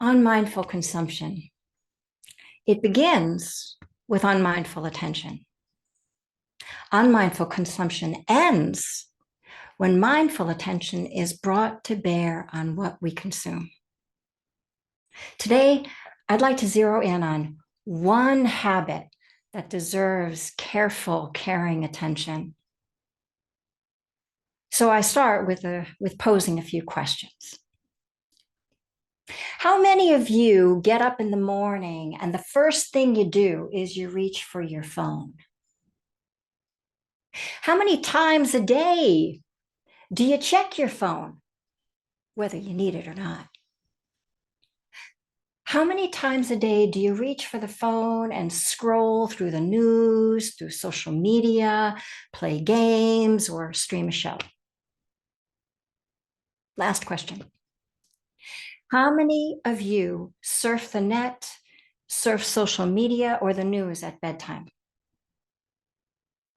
Unmindful consumption. It begins with unmindful attention. Unmindful consumption ends when mindful attention is brought to bear on what we consume. Today, I'd like to zero in on one habit that deserves careful, caring attention. So I start with posing a few questions. How many of you get up in the morning and the first thing you do is you reach for your phone? How many times a day do you check your phone, whether you need it or not? How many times a day do you reach for the phone and scroll through the news, through social media, play games, or stream a show? Last question. How many of you surf the net, surf social media, or the news at bedtime?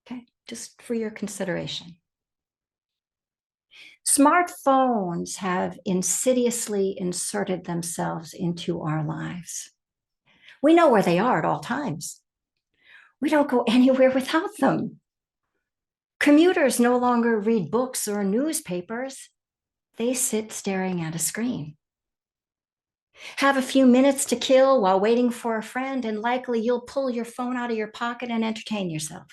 Okay, just for your consideration. Smartphones have insidiously inserted themselves into our lives. We know where they are at all times. We don't go anywhere without them. Commuters no longer read books or newspapers. They sit staring at a screen. Have a few minutes to kill while waiting for a friend, and likely you'll pull your phone out of your pocket and entertain yourself.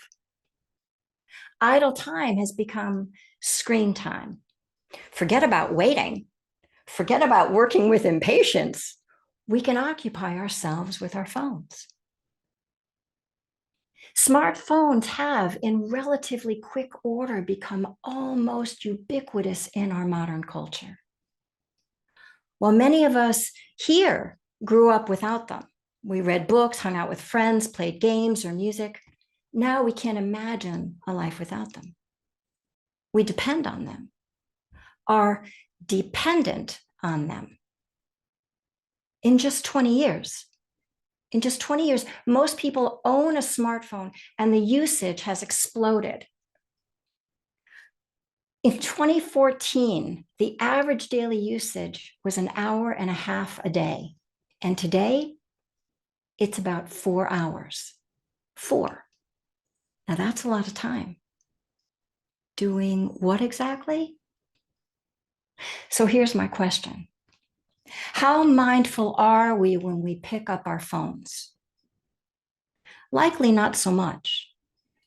Idle time has become screen time. Forget about waiting. Forget about working with impatience. We can occupy ourselves with our phones. Smartphones have, in relatively quick order, become almost ubiquitous in our modern culture. While many of us here grew up without them, we read books, hung out with friends, played games or music. Now we can't imagine a life without them. We depend on them, are dependent on them. In just 20 years, most people own a smartphone and the usage has exploded. In 2014, the average daily usage was an hour and a half a day. And today, it's about 4 hours. 4. Now that's a lot of time. Doing what exactly? So here's my question. How mindful are we when we pick up our phones? Likely not so much.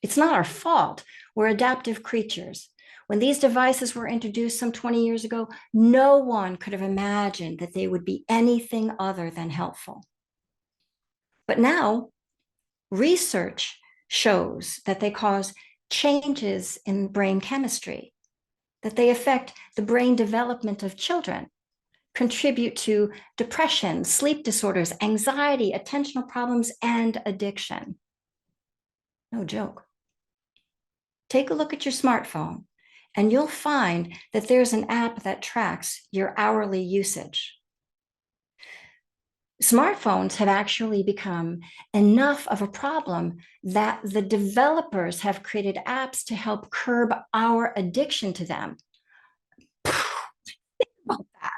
It's not our fault. We're adaptive creatures. When these devices were introduced some 20 years ago, no one could have imagined that they would be anything other than helpful. But now, research shows that they cause changes in brain chemistry, that they affect the brain development of children, contribute to depression, sleep disorders, anxiety, attentional problems, and addiction. No joke. Take a look at your smartphone, and you'll find that there's an app that tracks your hourly usage. Smartphones have actually become enough of a problem that the developers have created apps to help curb our addiction to them. Think about that.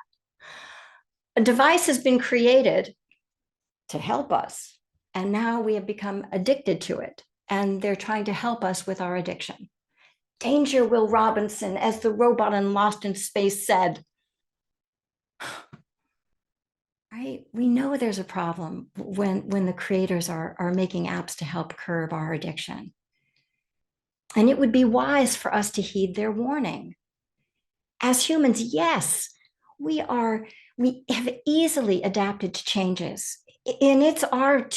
A device has been created to help us, and now we have become addicted to it, and they're trying to help us with our addiction. Danger, Will Robinson, as the robot in Lost in Space said. Right? We know there's a problem when the creators are making apps to help curb our addiction. And it would be wise for us to heed their warning. As humans, yes, we have easily adapted to changes. And it's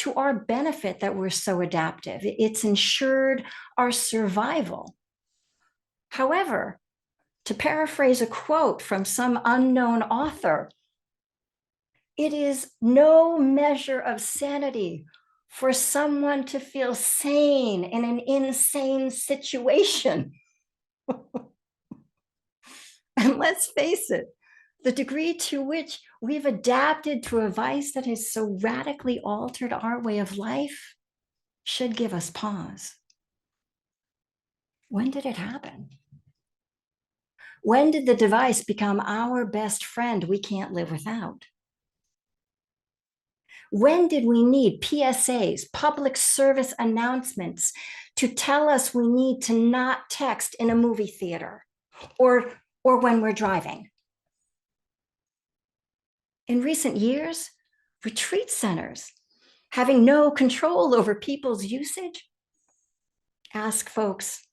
to our benefit that we're so adaptive. It's ensured our survival. However, to paraphrase a quote from some unknown author, it is no measure of sanity for someone to feel sane in an insane situation. And let's face it, the degree to which we've adapted to a vice that has so radically altered our way of life should give us pause. When did it happen? When did the device become our best friend we can't live without? When did we need PSAs, public service announcements, to tell us we need to not text in a movie theater or when we're driving? In recent years, retreat centers, having no control over people's usage, ask folks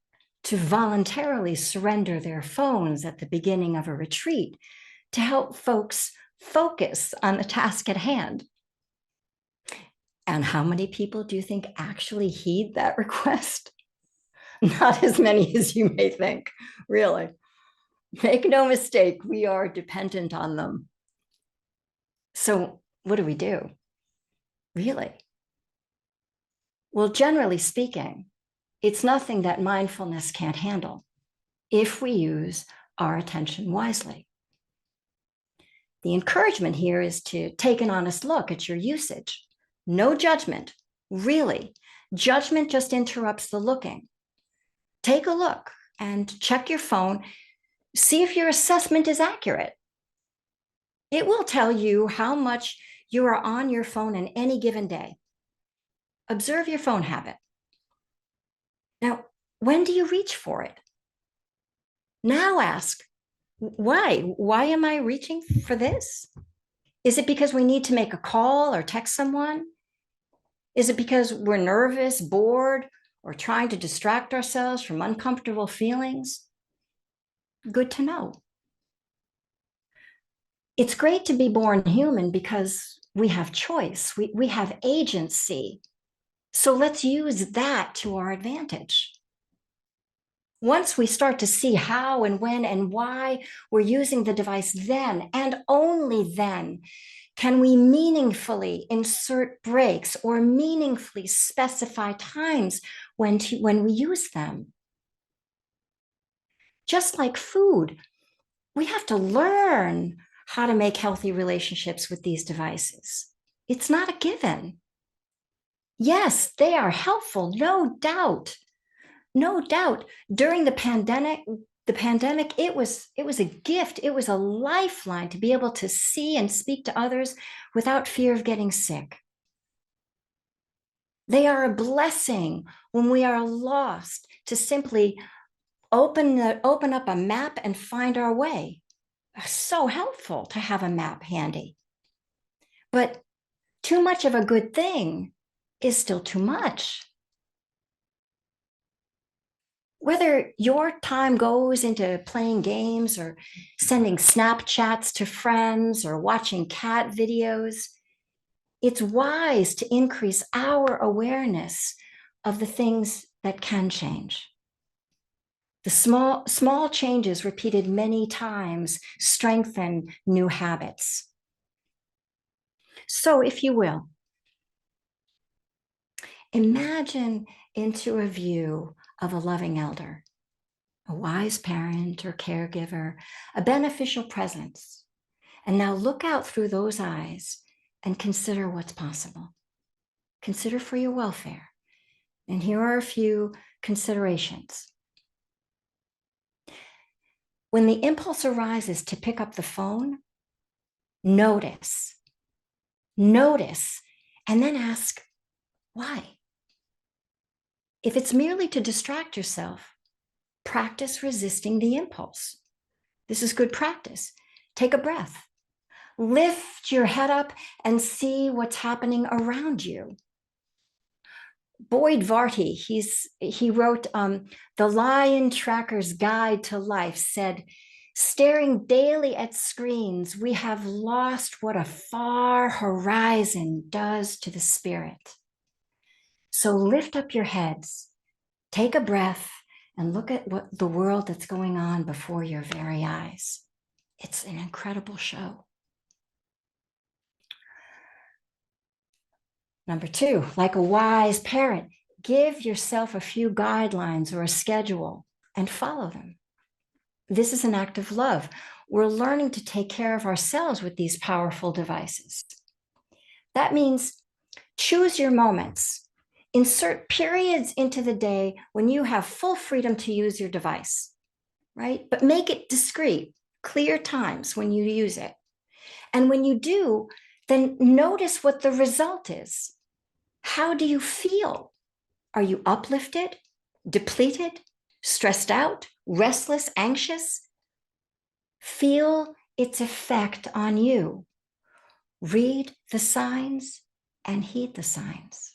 to voluntarily surrender their phones at the beginning of a retreat to help folks focus on the task at hand. And how many people do you think actually heed that request? Not as many as you may think, really. Make no mistake, we are dependent on them. So what do? Really? Well, generally speaking, it's nothing that mindfulness can't handle if we use our attention wisely. The encouragement here is to take an honest look at your usage. No judgment, really. Judgment just interrupts the looking. Take a look and check your phone. See if your assessment is accurate. It will tell you how much you are on your phone in any given day. Observe your phone habit. Now, when do you reach for it? Now ask, why? Why am I reaching for this? Is it because we need to make a call or text someone? Is it because we're nervous, bored, or trying to distract ourselves from uncomfortable feelings? Good to know. It's great to be born human because we have choice, we have agency. So let's use that to our advantage. Once we start to see how and when and why we're using the device, then and only then can we meaningfully insert breaks or meaningfully specify times when we use them. Just like food, we have to learn how to make healthy relationships with these devices. It's not a given. Yes, they are helpful, no doubt. No doubt. During the pandemic, it was a gift. It was a lifeline to be able to see and speak to others without fear of getting sick. They are a blessing when we are lost to simply open up a map and find our way. So helpful to have a map handy. But too much of a good thing is still too much. Whether your time goes into playing games or sending Snapchats to friends or watching cat videos, it's wise to increase our awareness of the things that can change. The small changes repeated many times strengthen new habits. So, if you will, imagine into a view of a loving elder, a wise parent or caregiver, a beneficial presence. And now look out through those eyes and consider what's possible. Consider for your welfare. And here are a few considerations. When the impulse arises to pick up the phone, notice, and then ask, why? If it's merely to distract yourself, practice resisting the impulse. This is good practice. Take a breath. Lift your head up and see what's happening around you. Boyd Varty, he wrote The Lion Tracker's Guide to Life, said, staring daily at screens, we have lost what a far horizon does to the spirit. So lift up your heads, take a breath, and look at what the world that's going on before your very eyes. It's an incredible show. Number 2, like a wise parent, give yourself a few guidelines or a schedule and follow them. This is an act of love. We're learning to take care of ourselves with these powerful devices. That means choose your moments. Insert periods into the day when you have full freedom to use your device, right? But make it discrete, clear times when you use it. And when you do, then notice what the result is. How do you feel? Are you uplifted, depleted, stressed out, restless, anxious? Feel its effect on you. Read the signs and heed the signs.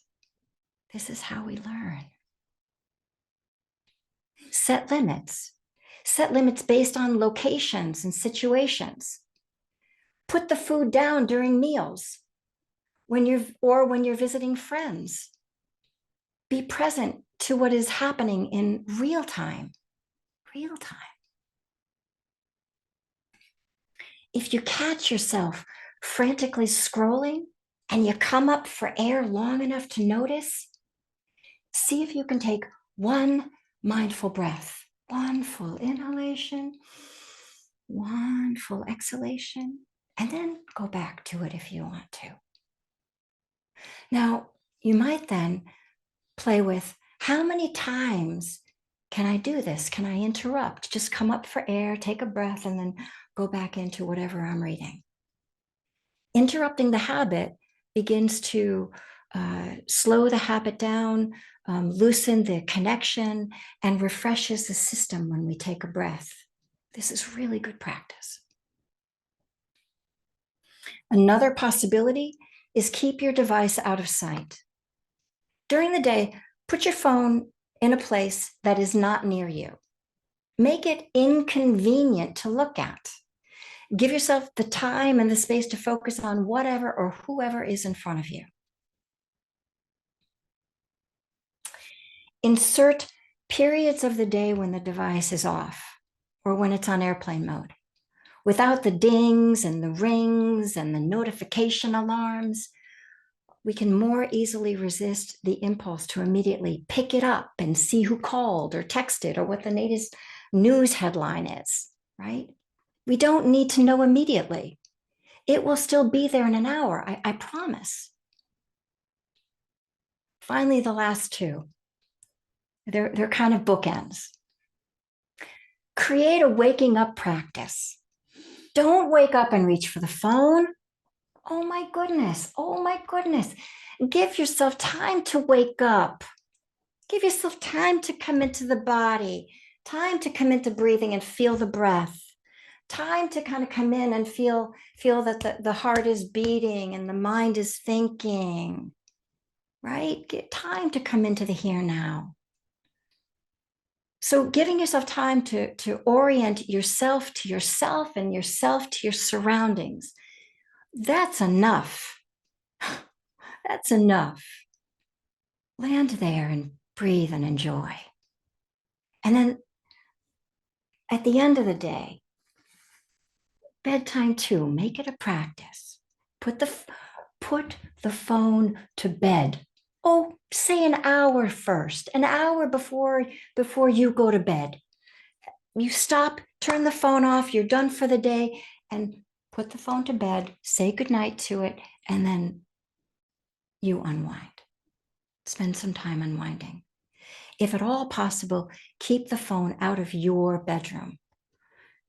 This is how we learn. Set limits. Set limits based on locations and situations. Put the food down during meals when you're visiting friends. Be present to what is happening in real time. Real time. If you catch yourself frantically scrolling and you come up for air long enough to notice, see if you can take one mindful breath, one full inhalation, one full exhalation, and then go back to it if you want to. Now, you might then play with how many times can I do this? Can I interrupt? Just come up for air, take a breath, and then go back into whatever I'm reading. Interrupting the habit begins to slow the habit down, loosen the connection, and refreshes the system when we take a breath. This is really good practice. Another possibility is keep your device out of sight. During the day, put your phone in a place that is not near you. Make it inconvenient to look at. Give yourself the time and the space to focus on whatever or whoever is in front of you. Insert periods of the day when the device is off or when it's on airplane mode. Without the dings and the rings and the notification alarms, we can more easily resist the impulse to immediately pick it up and see who called or texted or what the latest news headline is, right? We don't need to know immediately. It will still be there in an hour, I promise. Finally, the last two. They're kind of bookends. Create a waking up practice. Don't wake up and reach for the phone. Oh my goodness. Oh my goodness. Give yourself time to wake up. Give yourself time to come into the body, time to come into breathing and feel the breath, time to kind of come in and feel that the heart is beating and the mind is thinking, right? Get time to come into the here now. So giving yourself time to orient yourself to yourself and yourself to your surroundings, that's enough. That's enough. Land there and breathe and enjoy. And then at the end of the day, bedtime too, make it a practice. Put the phone to bed. Oh, say an hour first, an hour before you go to bed. You stop, turn the phone off, you're done for the day, and put the phone to bed, say goodnight to it, and then you unwind. Spend some time unwinding. If at all possible, keep the phone out of your bedroom.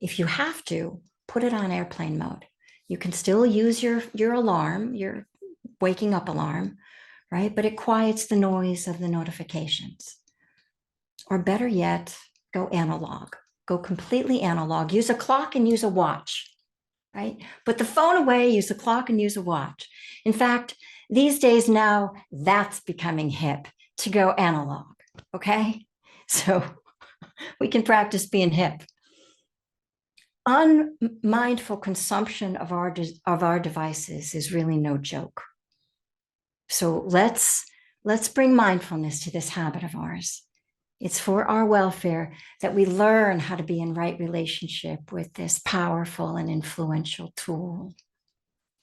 If you have to, put it on airplane mode. You can still use your alarm, your waking up alarm, right? But it quiets the noise of the notifications. Or better yet, go analog. Go completely analog. Use a clock and use a watch, right? Put the phone away, use a clock and use a watch. In fact, these days now, that's becoming hip to go analog, okay? So we can practice being hip. Unmindful consumption of our devices is really no joke. So let's bring mindfulness to this habit of ours. It's for our welfare that we learn how to be in right relationship with this powerful and influential tool.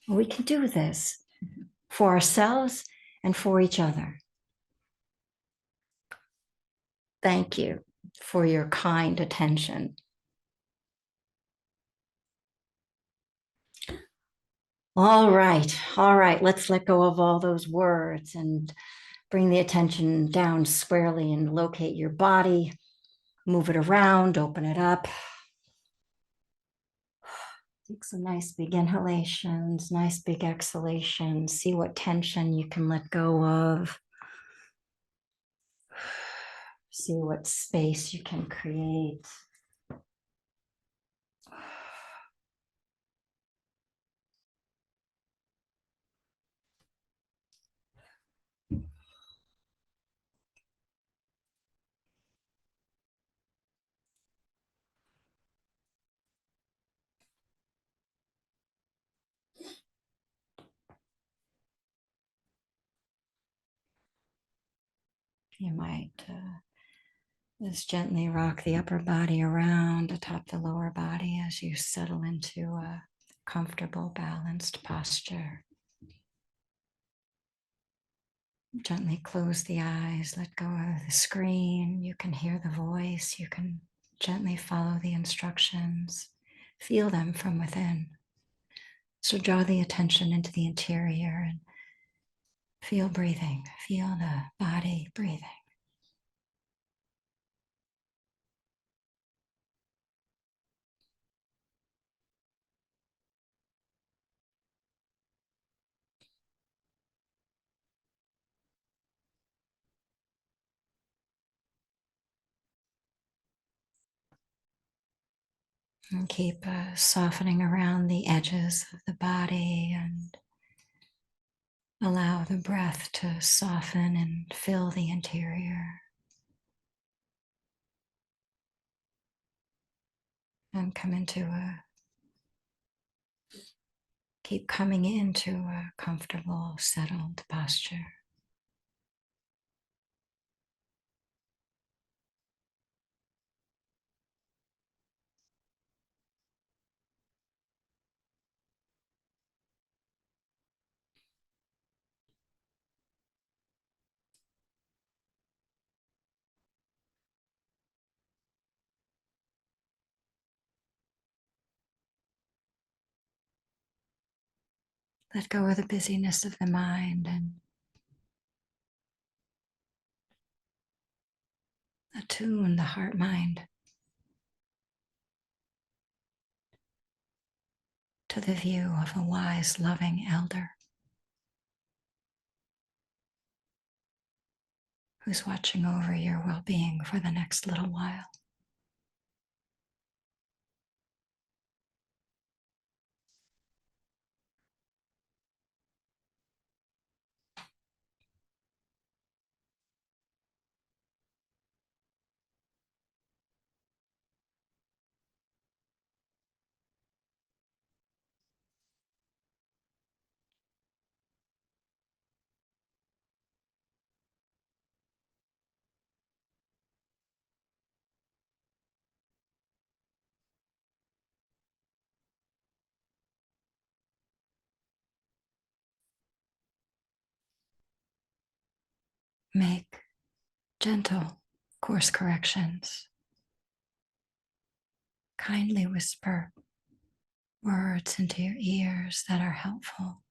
We can do this for ourselves and for each other. Thank you for your kind attention. All right, let's let go of all those words and bring the attention down squarely and locate your body, move it around, open it up. Take some nice big inhalations, nice big exhalations. See what tension you can let go of. See what space you can create. You might just gently rock the upper body around atop the lower body as you settle into a comfortable, balanced posture. Gently close the eyes, let go of the screen. You can hear the voice. You can gently follow the instructions. Feel them from within. So draw the attention into the interior and feel breathing. Feel the body breathing. And keep softening around the edges of the body and allow the breath to soften and fill the interior. And keep coming into a comfortable, settled posture. Let go of the busyness of the mind and attune the heart mind to the view of a wise, loving elder who's watching over your well-being for the next little while. Make gentle course corrections. Kindly whisper words into your ears that are helpful.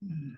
Mm.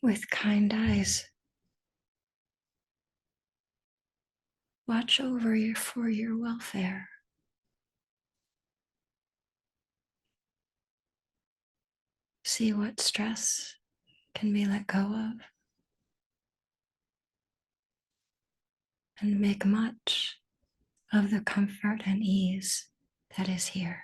with kind eyes. Watch over you for your welfare. See what stress can be let go of and make much of the comfort and ease that is here.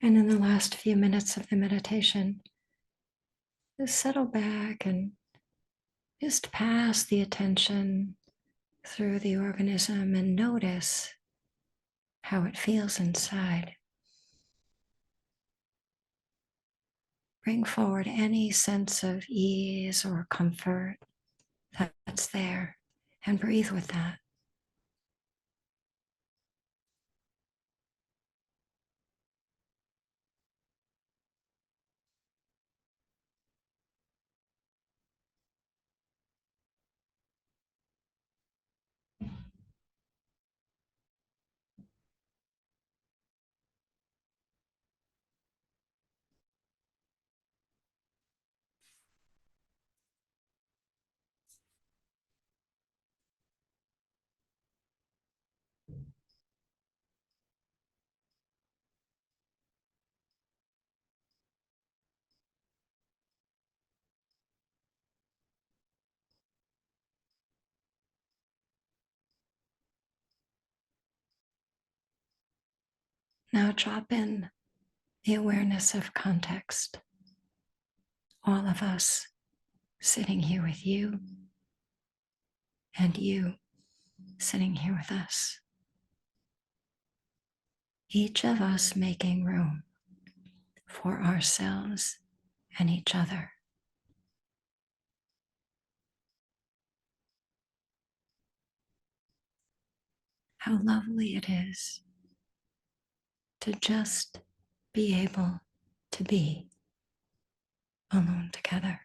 And in the last few minutes of the meditation, just settle back and just pass the attention through the organism and notice how it feels inside. Bring forward any sense of ease or comfort that's there and breathe with that. Now drop in the awareness of context. All of us sitting here with you, and you sitting here with us. Each of us making room for ourselves and each other. How lovely it is to just be able to be alone together.